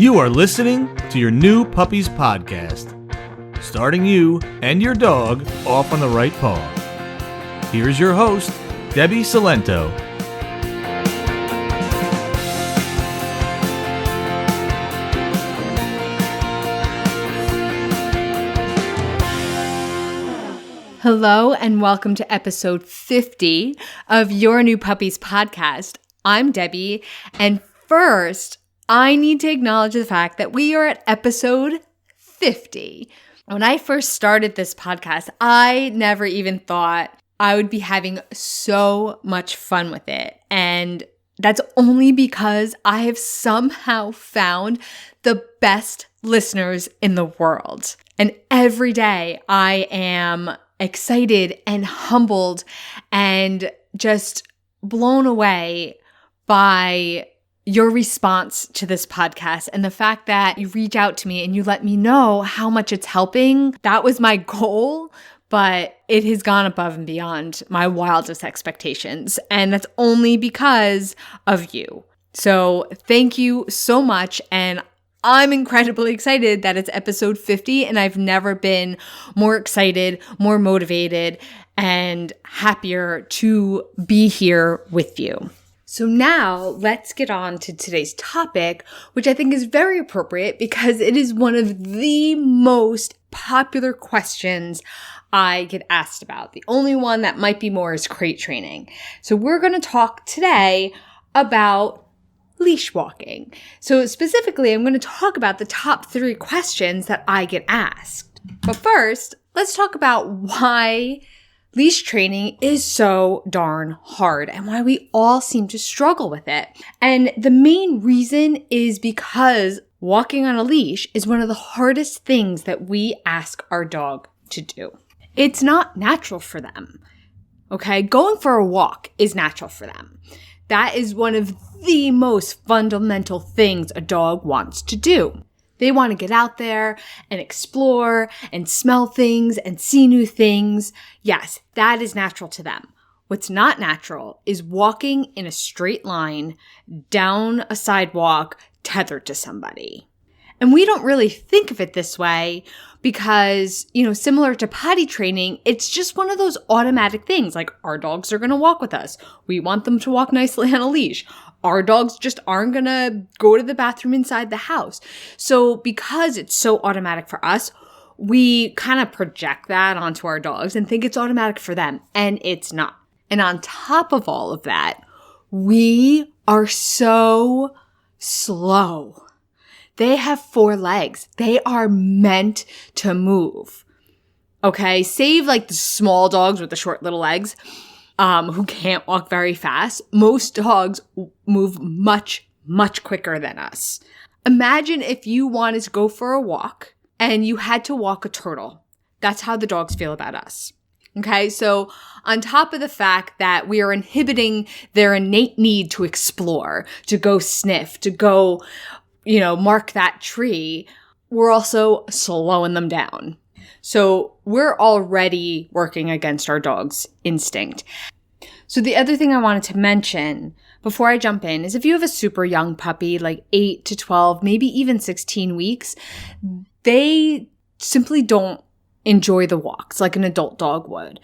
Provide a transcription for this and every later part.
You are listening to your New Puppies Podcast, starting you and your dog off on the right paw. Here's your host, Debbie Salento. Hello and welcome to episode 50 of Your New Puppies Podcast. I'm Debbie, and first, I need to acknowledge the fact that we are at episode 50. When I first started this podcast, I never even thought I would be having so much fun with it. And that's only because I have somehow found the best listeners in the world. And every day I am excited and humbled and just blown away by your response to this podcast and the fact that you reach out to me and you let me know how much it's helping. That was my goal, but it has gone above and beyond my wildest expectations. And that's only because of you. So thank you so much. And I'm incredibly excited that it's episode 50 and I've never been more excited, more motivated, and happier to be here with you. So now let's get on to today's topic, which I think is very appropriate because it is one of the most popular questions I get asked about. The only one that might be more is crate training. So we're going to talk today about leash walking. So specifically, I'm going to talk about the top 3 questions that I get asked. But first, let's talk about why leash training is so darn hard and why we all seem to struggle with it. And the main reason is because walking on a leash is one of the hardest things that we ask our dog to do. It's not natural for them. Okay? Going for a walk is natural for them. That is one of the most fundamental things a dog wants to do. They want to get out there and explore and smell things and see new things. Yes, that is natural to them. What's not natural is walking in a straight line down a sidewalk tethered to somebody. And we don't really think of it this way because, similar to potty training, it's just one of those automatic things. Like our dogs are going to walk with us. We want them to walk nicely on a leash. Our dogs just aren't going to go to the bathroom inside the house. So because it's so automatic for us, we kind of project that onto our dogs and think it's automatic for them. And it's not. And on top of all of that, we are so slow. They have 4 legs. They are meant to move. Okay? Save like the small dogs with the short little legs who can't walk very fast. Most dogs move much, much quicker than us. Imagine if you wanted to go for a walk and you had to walk a turtle. That's how the dogs feel about us. Okay? So on top of the fact that we are inhibiting their innate need to explore, to go sniff, to go mark that tree, we're also slowing them down. So we're already working against our dog's instinct. So the other thing I wanted to mention before I jump in is if you have a super young puppy, like 8 to 12, maybe even 16 weeks, they simply don't enjoy the walks like an adult dog would.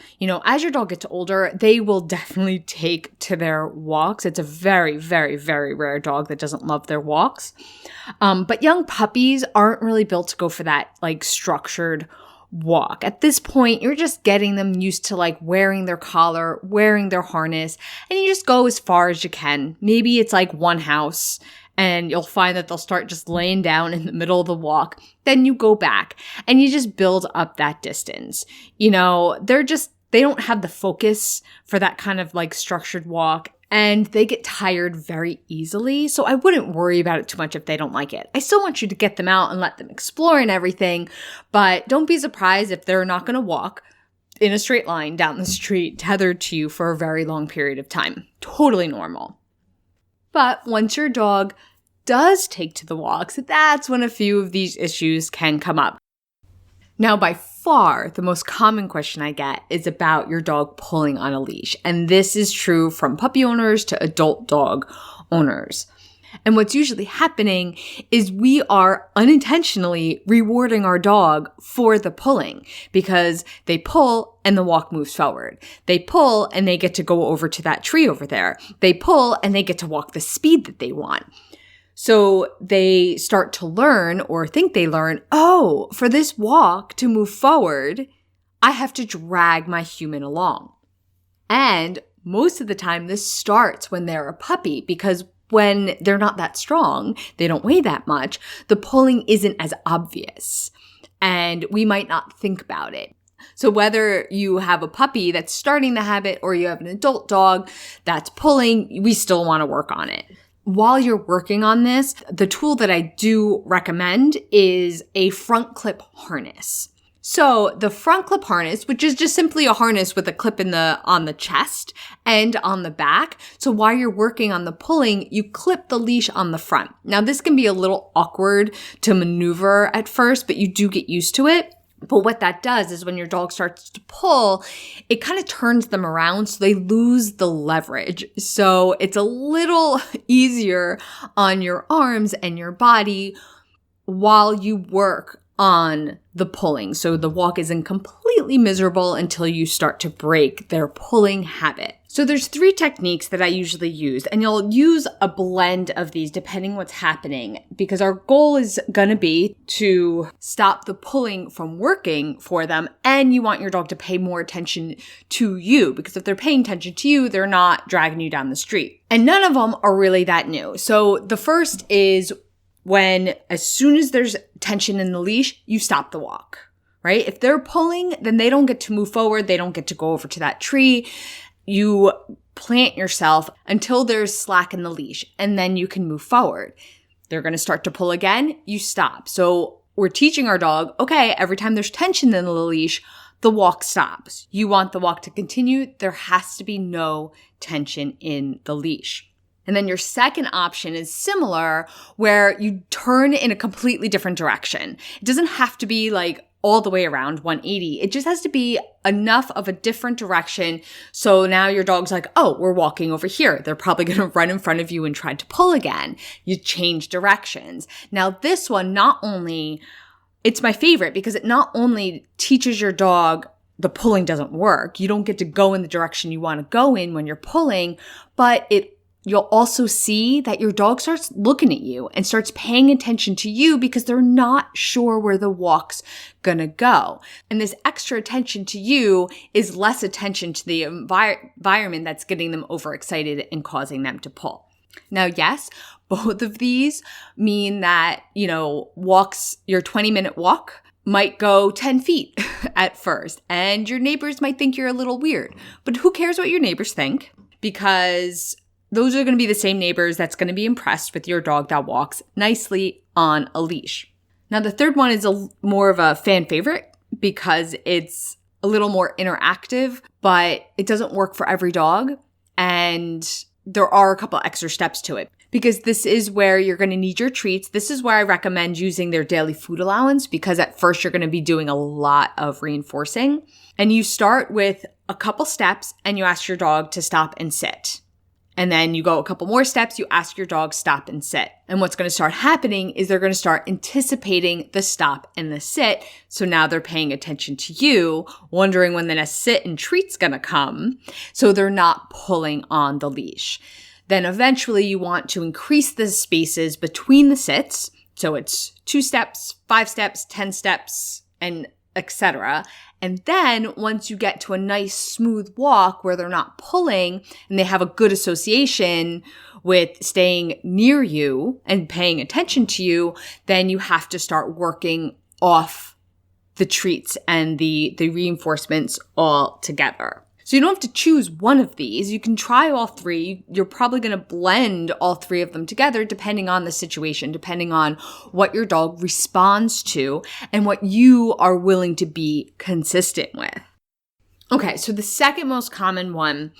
As your dog gets older, they will definitely take to their walks. It's a very, very, very rare dog that doesn't love their walks. But young puppies aren't really built to go for that like structured walk. At this point, you're just getting them used to like wearing their collar, wearing their harness, and you just go as far as you can. Maybe it's like one house and you'll find that they'll start just laying down in the middle of the walk. Then you go back and you just build up that distance. They don't have the focus for that kind of like structured walk and they get tired very easily. So I wouldn't worry about it too much if they don't like it. I still want you to get them out and let them explore and everything, but don't be surprised if they're not going to walk in a straight line down the street tethered to you for a very long period of time. Totally normal. But once your dog does take to the walks, that's when a few of these issues can come up. Now, by far, the most common question I get is about your dog pulling on a leash. And this is true from puppy owners to adult dog owners. And what's usually happening is we are unintentionally rewarding our dog for the pulling because they pull and the walk moves forward. They pull and they get to go over to that tree over there. They pull and they get to walk the speed that they want. So they start to learn or think they learn, oh, for this walk to move forward, I have to drag my human along. And most of the time, this starts when they're a puppy because when they're not that strong, they don't weigh that much, the pulling isn't as obvious and we might not think about it. So whether you have a puppy that's starting the habit or you have an adult dog that's pulling, we still want to work on it. While you're working on this, the tool that I do recommend is a front clip harness. So the front clip harness, which is just simply a harness with a clip on the chest and on the back. So while you're working on the pulling, you clip the leash on the front. Now this can be a little awkward to maneuver at first, but you do get used to it. But what that does is when your dog starts to pull, it kind of turns them around so they lose the leverage. So it's a little easier on your arms and your body while you work on the pulling. So the walk isn't completely miserable until you start to break their pulling habit. So there's 3 techniques that I usually use, and you'll use a blend of these depending what's happening because our goal is going to be to stop the pulling from working for them, and you want your dog to pay more attention to you because if they're paying attention to you, they're not dragging you down the street. And none of them are really that new. So the first is when as soon as there's tension in the leash, you stop the walk, right? If they're pulling, then they don't get to move forward. They don't get to go over to that tree. You plant yourself until there's slack in the leash, and then you can move forward. They're going to start to pull again. You stop. So we're teaching our dog, okay, every time there's tension in the leash, the walk stops. You want the walk to continue. There has to be no tension in the leash. And then your second option is similar where you turn in a completely different direction. It doesn't have to be like all the way around 180. It just has to be enough of a different direction. So now your dog's like, oh, we're walking over here. They're probably going to run in front of you and try to pull again. You change directions. Now this one, it's my favorite because it not only teaches your dog the pulling doesn't work. You don't get to go in the direction you want to go in when you're pulling, but you'll also see that your dog starts looking at you and starts paying attention to you because they're not sure where the walk's gonna go. And this extra attention to you is less attention to the environment that's getting them overexcited and causing them to pull. Now, yes, both of these mean that, walks, your 20-minute walk might go 10 feet at first, and your neighbors might think you're a little weird. But who cares what your neighbors think? Because those are going to be the same neighbors that's going to be impressed with your dog that walks nicely on a leash. Now, the third one is more of a fan favorite because it's a little more interactive, but it doesn't work for every dog. And there are a couple extra steps to it because this is where you're going to need your treats. This is where I recommend using their daily food allowance because at first you're going to be doing a lot of reinforcing. And you start with a couple steps and you ask your dog to stop and sit. And then you go a couple more steps, you ask your dog stop and sit. And what's going to start happening is they're going to start anticipating the stop and the sit. So now they're paying attention to you, wondering when the next sit and treat's going to come. So they're not pulling on the leash. Then eventually you want to increase the spaces between the sits. So it's 2 steps, 5 steps, 10 steps, and etc. And then once you get to a nice smooth walk where they're not pulling and they have a good association with staying near you and paying attention to you, then you have to start working off the treats and the reinforcements all together. So you don't have to choose one of these. You can try all 3. You're probably going to blend all 3 of them together depending on the situation, depending on what your dog responds to and what you are willing to be consistent with. Okay, so the second most common one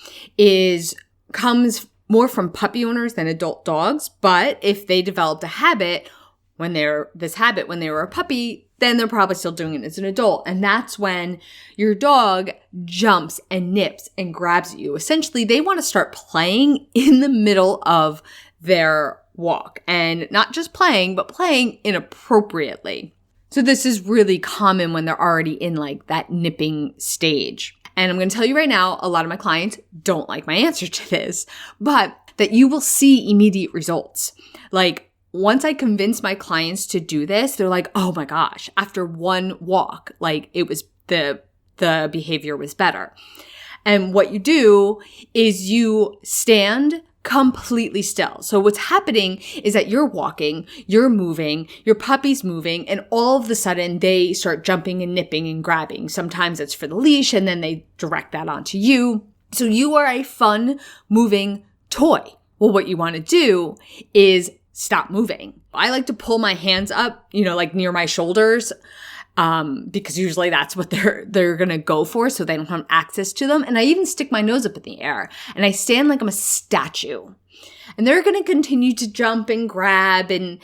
comes more from puppy owners than adult dogs, but if they developed a habit when they were a puppy, then they're probably still doing it as an adult. And that's when your dog jumps and nips and grabs you. Essentially, they want to start playing in the middle of their walk, and not just playing, but playing inappropriately. So this is really common when they're already in like that nipping stage. And I'm going to tell you right now, a lot of my clients don't like my answer to this, but that you will see immediate results. Like once I convince my clients to do this, they're like, oh my gosh, after one walk, like it was the behavior was better. And what you do is you stand completely still. So what's happening is that you're walking, you're moving, your puppy's moving, and all of a sudden they start jumping and nipping and grabbing. Sometimes it's for the leash and then they direct that onto you. So you are a fun moving toy. Well, what you want to do is stop moving. I like to pull my hands up, like near my shoulders, because usually that's what they're going to go for, so they don't have access to them. And I even stick my nose up in the air and I stand like I'm a statue. And they're going to continue to jump and grab and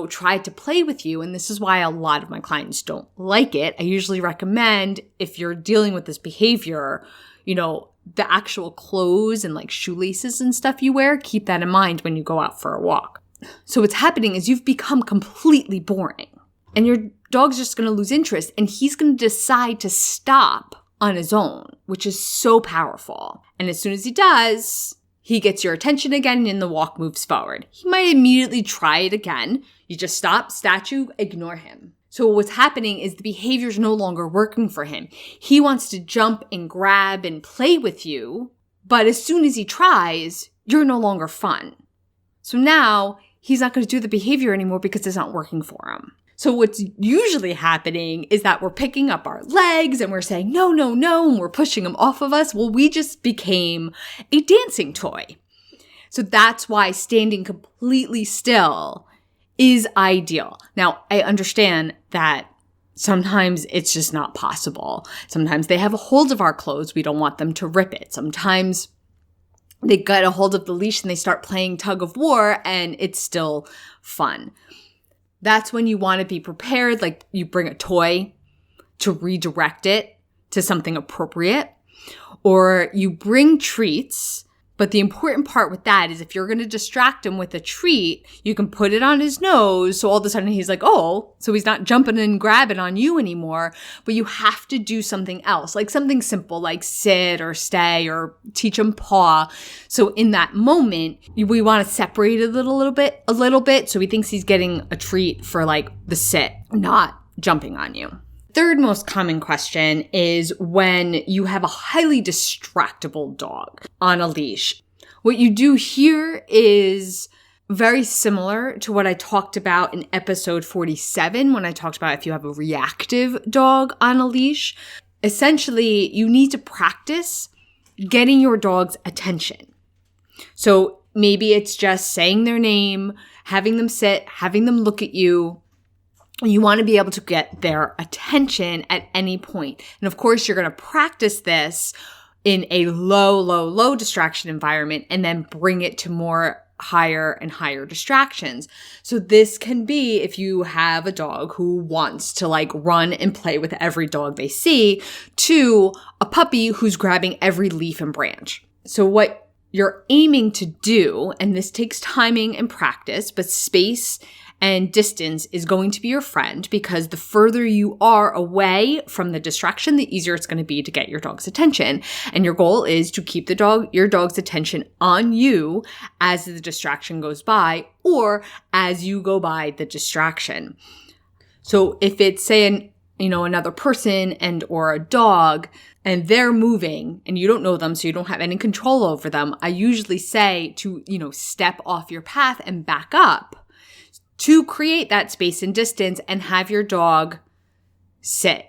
try to play with you. And this is why a lot of my clients don't like it. I usually recommend, if you're dealing with this behavior, the actual clothes and like shoelaces and stuff you wear, keep that in mind when you go out for a walk. So what's happening is you've become completely boring. And your dog's just going to lose interest, and he's going to decide to stop on his own, which is so powerful. And as soon as he does, he gets your attention again and the walk moves forward. He might immediately try it again. You just stop, statue, ignore him. So what's happening is the behavior is no longer working for him. He wants to jump and grab and play with you, but as soon as he tries, you're no longer fun. So now he's not going to do the behavior anymore because it's not working for him. So what's usually happening is that we're picking up our legs and we're saying, no, no, no, and we're pushing them off of us. Well, we just became a dancing toy. So that's why standing completely still is ideal. Now, I understand that sometimes it's just not possible. Sometimes they have a hold of our clothes. We don't want them to rip it. Sometimes they get a hold of the leash and they start playing tug of war, and it's still fun. That's when you want to be prepared, like you bring a toy to redirect it to something appropriate, or you bring treats. But the important part with that is if you're going to distract him with a treat, you can put it on his nose. So all of a sudden he's like, oh, so he's not jumping and grabbing on you anymore. But you have to do something else, like something simple, like sit or stay or teach him paw. So in that moment, we want to separate it a little bit. So he thinks he's getting a treat for like the sit, not jumping on you. Third most common question is when you have a highly distractible dog on a leash. What you do here is very similar to what I talked about in episode 47 when I talked about if you have a reactive dog on a leash. Essentially, you need to practice getting your dog's attention. So maybe it's just saying their name, having them sit, having them look at you. You want to be able to get their attention at any point. And of course, you're going to practice this in a low distraction environment and then bring it to more higher and higher distractions. So this can be if you have a dog who wants to like run and play with every dog they see, to a puppy who's grabbing every leaf and branch. So what you're aiming to do, and this takes timing and practice, but space and distance is going to be your friend, because the further you are away from the distraction, the easier it's going to be to get your dog's attention. And your goal is to keep your dog's attention on you as the distraction goes by, or as you go by the distraction. So if it's, say, another person and or a dog, and they're moving and you don't know them, so you don't have any control over them, I usually say to, step off your path and back up to create that space and distance and have your dog sit.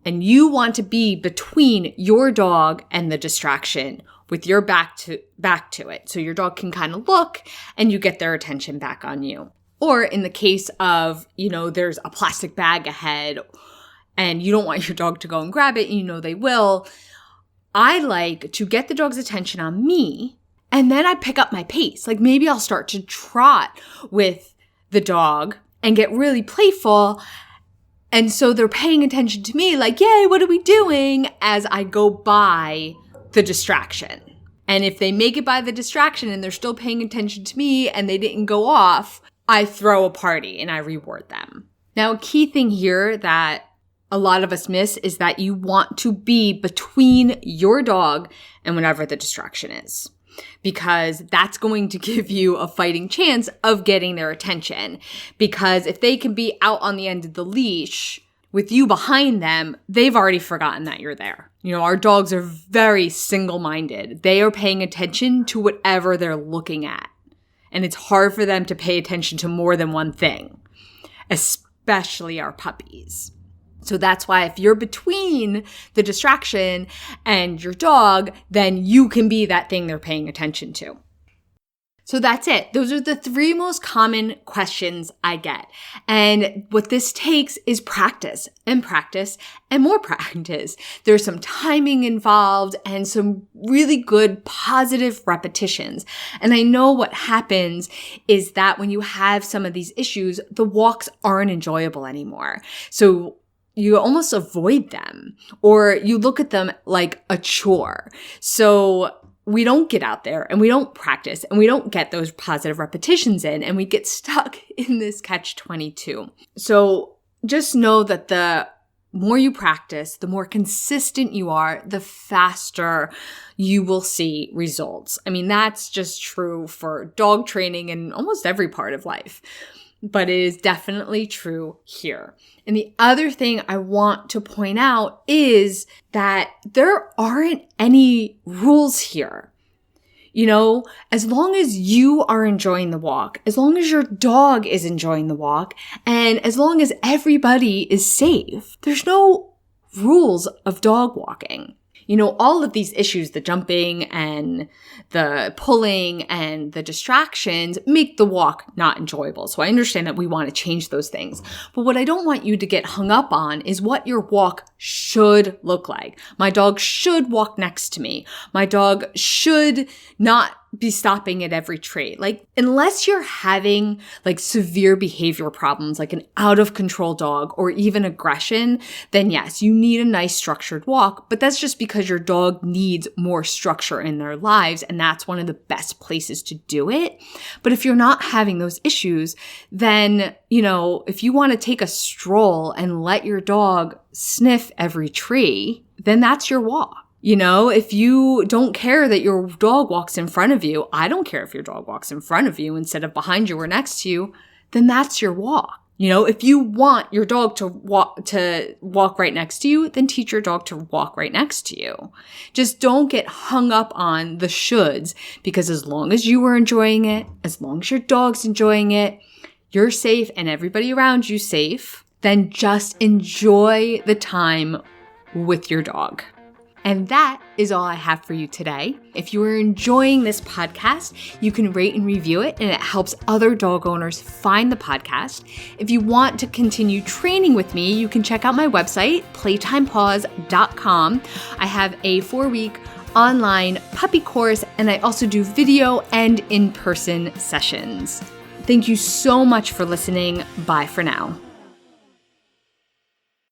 And you want to be between your dog and the distraction with your back to it. So your dog can kind of look and you get their attention back on you. Or in the case of, there's a plastic bag ahead and you don't want your dog to go and grab it, they will. I like to get the dog's attention on me, and then I pick up my pace. Like maybe I'll start to trot with the dog and get really playful. And so they're paying attention to me like, yay, what are we doing? As I go by the distraction. And if they make it by the distraction and they're still paying attention to me and they didn't go off, I throw a party and I reward them. Now, a key thing here that a lot of us miss is that you want to be between your dog and whatever the distraction is, because that's going to give you a fighting chance of getting their attention. Because if they can be out on the end of the leash with you behind them, they've already forgotten that you're there. Our dogs are very single-minded. They are paying attention to whatever they're looking at. And it's hard for them to pay attention to more than one thing, especially our puppies. So that's why if you're between the distraction and your dog, then you can be that thing they're paying attention to. So that's it. Those are the 3 most common questions I get. And what this takes is practice and practice and more practice. There's some timing involved and some really good positive repetitions. And I know what happens is that when you have some of these issues, the walks aren't enjoyable anymore. So you almost avoid them, or you look at them like a chore. So we don't get out there and we don't practice and we don't get those positive repetitions in, and we get stuck in this catch-22. So just know that the more you practice, the more consistent you are, the faster you will see results. I mean, that's just true for dog training and almost every part of life, but it is definitely true here. And the other thing I want to point out is that there aren't any rules here. As long as you are enjoying the walk, as long as your dog is enjoying the walk, and as long as everybody is safe, there's no rules of dog walking. All of these issues, the jumping and the pulling and the distractions, make the walk not enjoyable. So I understand that we want to change those things. But what I don't want you to get hung up on is what your walk should look like. My dog should walk next to me. My dog should not be stopping at every tree. Unless you're having severe behavior problems, like an out of control dog or even aggression, then yes, you need a nice structured walk, but that's just because your dog needs more structure in their lives, and that's one of the best places to do it. But if you're not having those issues, then, if you want to take a stroll and let your dog sniff every tree, then that's your walk. If you don't care that your dog walks in front of you, I don't care if your dog walks in front of you instead of behind you or next to you, then that's your walk. If you want your dog to walk right next to you, then teach your dog to walk right next to you. Just don't get hung up on the shoulds, because as long as you are enjoying it, as long as your dog's enjoying it, you're safe and everybody around you safe, then just enjoy the time with your dog. And that is all I have for you today. If you are enjoying this podcast, you can rate and review it, and it helps other dog owners find the podcast. If you want to continue training with me, you can check out my website, playtimepaws.com. I have a 4-week online puppy course, and I also do video and in-person sessions. Thank you so much for listening. Bye for now.